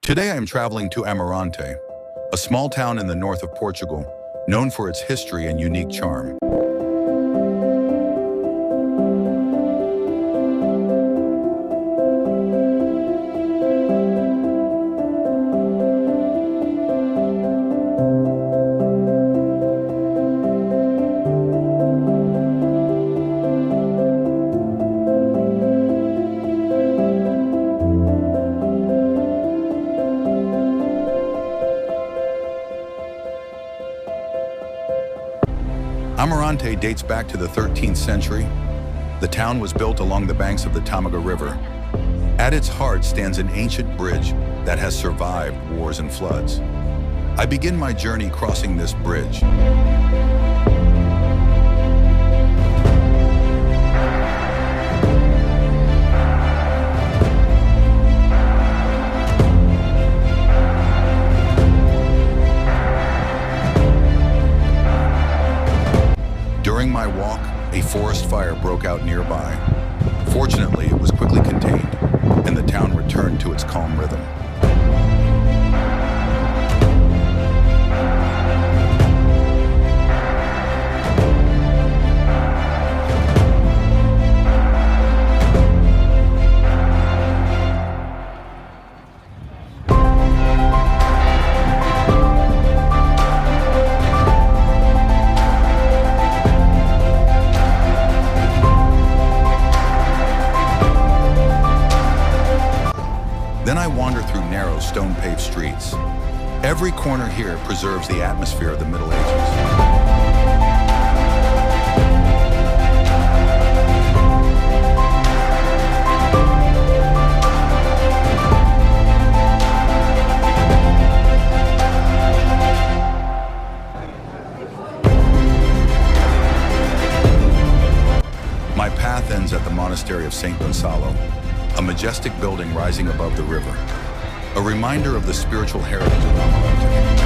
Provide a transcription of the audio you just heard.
Today I am traveling to Amarante, a small town in the north of Portugal, known for its history and unique charm. Amarante dates back to the 13th century. The town was built along the banks of the Tâmega River. At its heart stands an ancient bridge that has survived wars and floods. I begin my journey crossing this bridge. During my walk, a forest fire broke out nearby. Fortunately, it was quickly contained, and the town returned to its calm rhythm. Then I wander through narrow stone-paved streets. Every corner here preserves the atmosphere of the Middle Ages. My path ends at the monastery of St. Gonçalo, a majestic building rising above the river, a reminder of the spiritual heritage of Amarante.